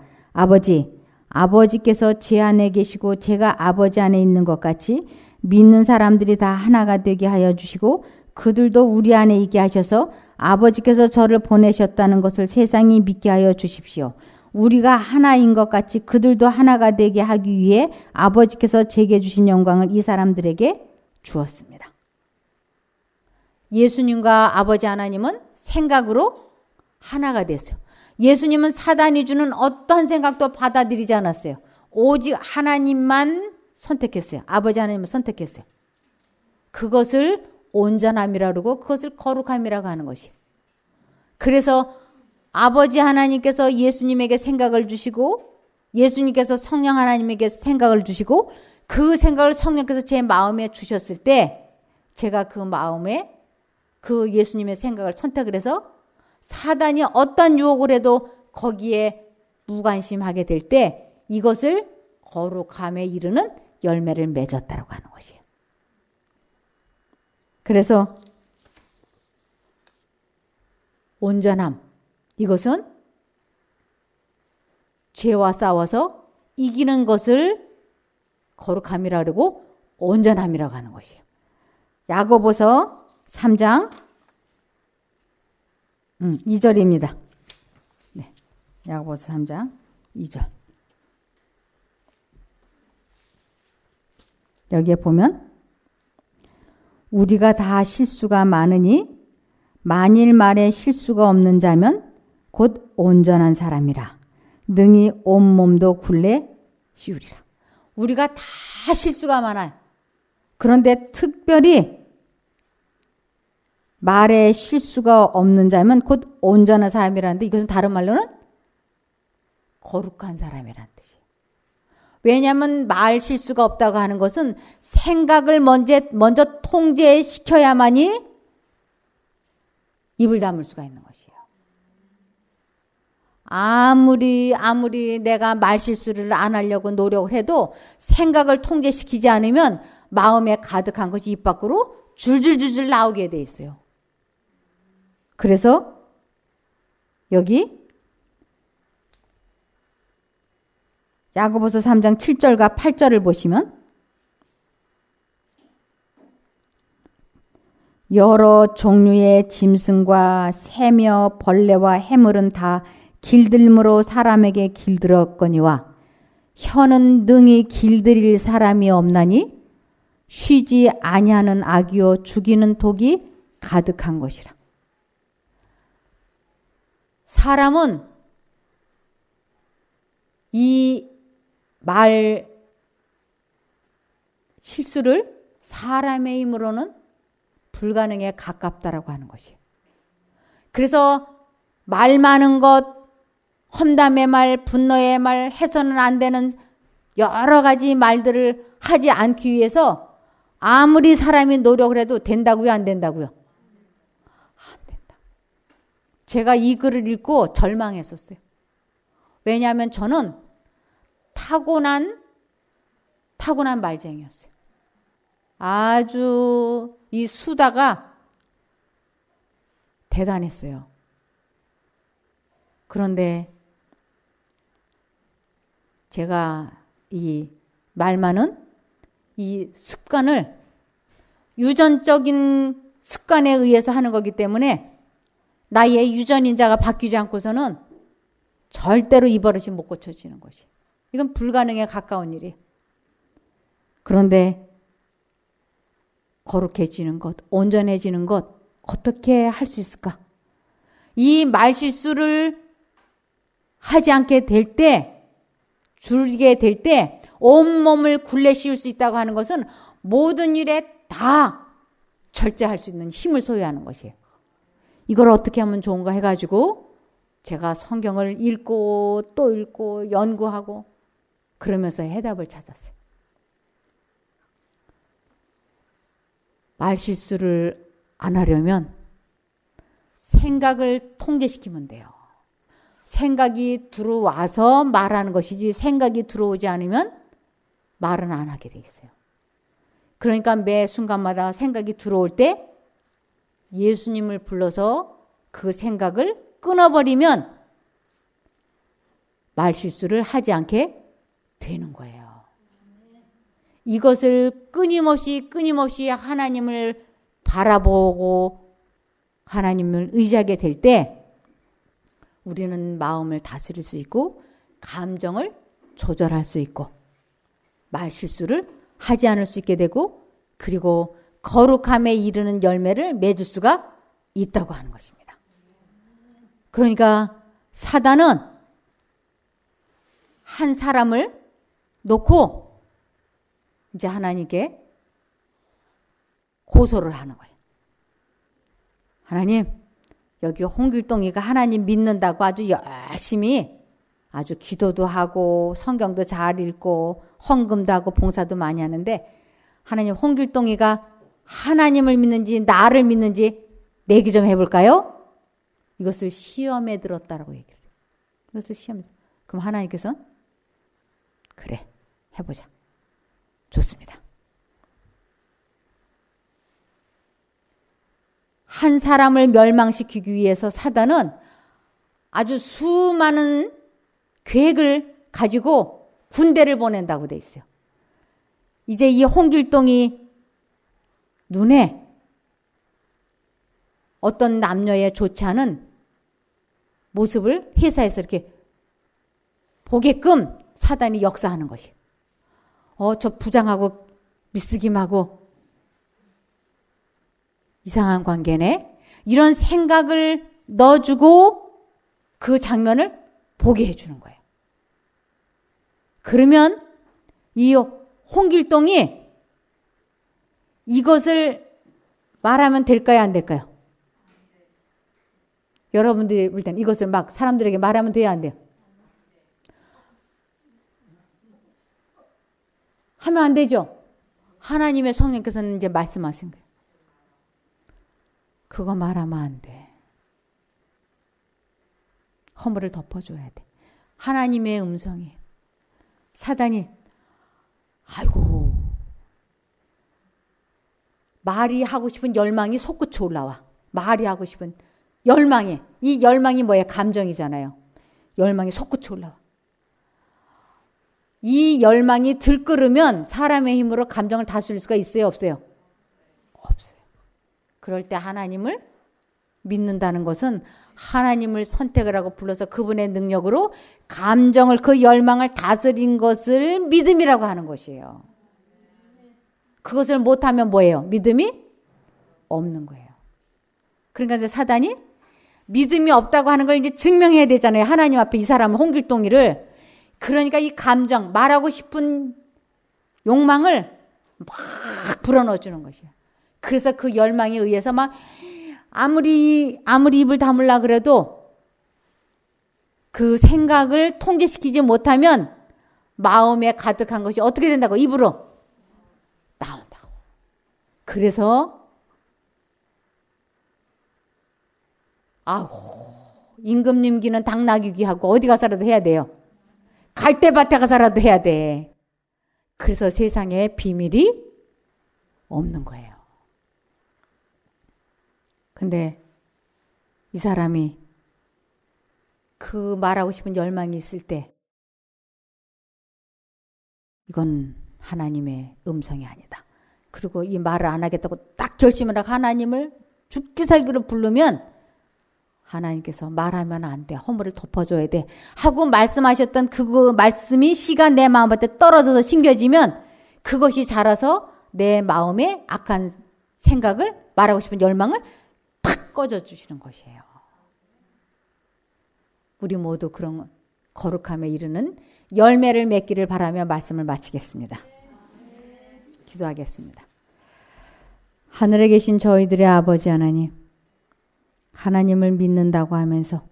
아버지께서 제 안에 계시고 제가 아버지 안에 있는 것 같이 믿는 사람들이 다 하나가 되게 하여 주시고 그들도 우리 안에 있게 하셔서 아버지께서 저를 보내셨다는 것을 세상이 믿게 하여 주십시오. 우리가 하나인 것 같이 그들도 하나가 되게 하기 위해 아버지께서 제게 주신 영광을 이 사람들에게 주었습니다. 예수님과 아버지 하나님은 생각으로 하나가 됐어요. 예수님은 사단이 주는 어떤 생각도 받아들이지 않았어요. 오직 하나님만 선택했어요. 아버지 하나님을 선택했어요. 그것을 온전함이라고 그러고 그것을 거룩함이라고 하는 것이에요. 그래서 아버지 하나님께서 예수님에게 생각을 주시고 예수님께서 성령 하나님에게 생각을 주시고 그 생각을 성령께서 제 마음에 주셨을 때 제가 그 마음에 그 예수님의 생각을 선택을 해서 사단이 어떤 유혹을 해도 거기에 무관심하게 될 때 이것을 거룩함에 이르는 열매를 맺었다고 하는 것이에요. 그래서 온전함, 이것은 죄와 싸워서 이기는 것을 거룩함이라고 그러고 온전함이라고 하는 것이에요. 야고보서 3장 2절입니다. 네, 야고보서 3장 2절. 여기에 보면 우리가 다 실수가 많으니 만일 말에 실수가 없는 자면 곧 온전한 사람이라 능히 온몸도 굴레 씌우리라. 우리가 다 실수가 많아요. 그런데 특별히 말에 실수가 없는 자면 곧 온전한 사람이라는데 이것은 다른 말로는 거룩한 사람이라는 뜻이에요. 왜냐하면 말 실수가 없다고 하는 것은 생각을 먼저 통제시켜야만이 입을 다물 수가 있는 것이에요. 아무리 내가 말 실수를 안 하려고 노력을 해도 생각을 통제시키지 않으면 마음에 가득한 것이 입 밖으로 줄줄줄줄 나오게 돼 있어요. 그래서 여기 야고보서 3장 7절과 8절을 보시면 여러 종류의 짐승과 새며 벌레와 해물은 다 길들므로 사람에게 길들었거니와 혀는 능히 길들일 사람이 없나니 쉬지 아니하는 악이요 죽이는 독이 가득한 것이라. 사람은 이 말 실수를 사람의 힘으로는 불가능에 가깝다라고 하는 것이에요. 그래서 말 많은 것, 험담의 말, 분노의 말, 해서는 안 되는 여러 가지 말들을 하지 않기 위해서 아무리 사람이 노력을 해도 된다고요, 안 된다고요? 안 된다. 제가 이 글을 읽고 절망했었어요. 왜냐하면 저는 타고난 말쟁이였어요. 아주 이 수다가 대단했어요. 그런데 제가 이 말 많은 이 습관을 유전적인 습관에 의해서 하는 거기 때문에 나의 유전인자가 바뀌지 않고서는 절대로 이 버릇이 못 고쳐지는 것이. 이건 불가능에 가까운 일이에요. 그런데 거룩해지는 것, 온전해지는 것 어떻게 할 수 있을까? 이 말실수를 하지 않게 될 때, 줄이게 될 때 온몸을 굴레 씌울 수 있다고 하는 것은 모든 일에 다 절제할 수 있는 힘을 소유하는 것이에요. 이걸 어떻게 하면 좋은가 해가지고 제가 성경을 읽고 또 읽고 연구하고 그러면서 해답을 찾았어요. 말실수를 안 하려면 생각을 통제시키면 돼요. 생각이 들어와서 말하는 것이지 생각이 들어오지 않으면 말은 안 하게 돼 있어요. 그러니까 매 순간마다 생각이 들어올 때 예수님을 불러서 그 생각을 끊어버리면 말실수를 하지 않게 되는 거예요. 이것을 끊임없이 하나님을 바라보고 하나님을 의지하게 될 때 우리는 마음을 다스릴 수 있고 감정을 조절할 수 있고 말실수를 하지 않을 수 있게 되고 그리고 거룩함에 이르는 열매를 맺을 수가 있다고 하는 것입니다. 그러니까 사단은 한 사람을 놓고 이제 하나님께 고소를 하는 거예요. 하나님, 여기 홍길동이가 하나님 믿는다고 아주 열심히 아주 기도도 하고 성경도 잘 읽고 헌금도 하고 봉사도 많이 하는데 하나님, 홍길동이가 하나님을 믿는지 나를 믿는지 내기 좀 해볼까요? 이것을 시험에 들었다라고 얘기를 해요. 이것을 시험에 들었다. 그럼 하나님께서 그래, 해보자. 좋습니다. 한 사람을 멸망시키기 위해서 사단은 아주 수많은 계획을 가지고 군대를 보낸다고 돼 있어요. 이제 이 홍길동이 눈에 어떤 남녀의 좋지 않은 모습을 회사에서 이렇게 보게끔 사단이 역사하는 것이에요. 저 부장하고 미스김하고 이상한 관계네. 이런 생각을 넣어주고 그 장면을 보게 해주는 거예요. 그러면 이 홍길동이 이것을 말하면 될까요? 안 될까요? 여러분들이 볼 때는 이것을 막 사람들에게 말하면 돼야 안 돼요? 하면 안 되죠? 하나님의 성령께서는 이제 말씀하신 거예요. 그거 말하면 안 돼. 허물을 덮어줘야 돼. 하나님의 음성이에요. 사단이 아이고 말이 하고 싶은 열망이 솟구쳐 올라와. 말이 하고 싶은 열망이. 이 열망이 뭐예요? 감정이잖아요. 열망이 솟구쳐 올라와. 이 열망이 들끓으면 사람의 힘으로 감정을 다스릴 수가 있어요? 없어요? 없어요. 그럴 때 하나님을 믿는다는 것은 하나님을 선택을 하고 불러서 그분의 능력으로 감정을 그 열망을 다스린 것을 믿음이라고 하는 것이에요. 그것을 못하면 뭐예요? 믿음이 없는 거예요. 그러니까 이제 사단이 믿음이 없다고 하는 걸 이제 증명해야 되잖아요. 하나님 앞에 이 사람은 홍길동이를. 그러니까 이 감정, 말하고 싶은 욕망을 막 불어넣어주는 것이에요. 그래서 그 열망에 의해서 막 아무리 입을 다물라 그래도 그 생각을 통제시키지 못하면 마음에 가득한 것이 어떻게 된다고? 입으로 나온다고. 그래서 임금님기는 당나귀기하고 어디 가서라도 해야 돼요. 갈대밭에 가서라도 해야 돼. 그래서 세상에 비밀이 없는 거예요. 근데 이 사람이 그 말하고 싶은 열망이 있을 때 이건 하나님의 음성이 아니다. 그리고 이 말을 안 하겠다고 딱 결심을 하고 하나님을 죽기 살기로 부르면 하나님께서 말하면 안 돼. 허물을 덮어줘야 돼. 하고 말씀하셨던 그 말씀이 씨가 내 마음한테 떨어져서 심겨지면 그것이 자라서 내 마음에 악한 생각을 말하고 싶은 열망을 탁 꺼져주시는 것이에요. 우리 모두 그런 거룩함에 이르는 열매를 맺기를 바라며 말씀을 마치겠습니다. 기도하겠습니다. 하늘에 계신 저희들의 아버지 하나님, 하나님을 믿는다고 하면서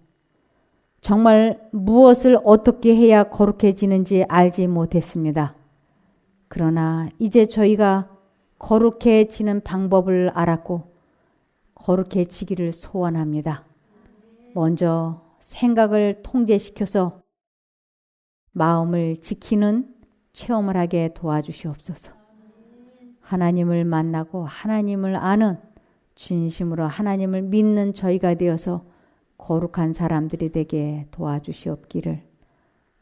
정말 무엇을 어떻게 해야 거룩해지는지 알지 못했습니다. 그러나 이제 저희가 거룩해지는 방법을 알았고 거룩해지기를 소원합니다. 먼저 생각을 통제시켜서 마음을 지키는 체험을 하게 도와주시옵소서. 하나님을 만나고 하나님을 아는 진심으로 하나님을 믿는 저희가 되어서 거룩한 사람들이 되게 도와주시옵기를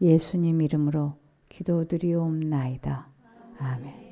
예수님 이름으로 기도드리옵나이다. 아멘.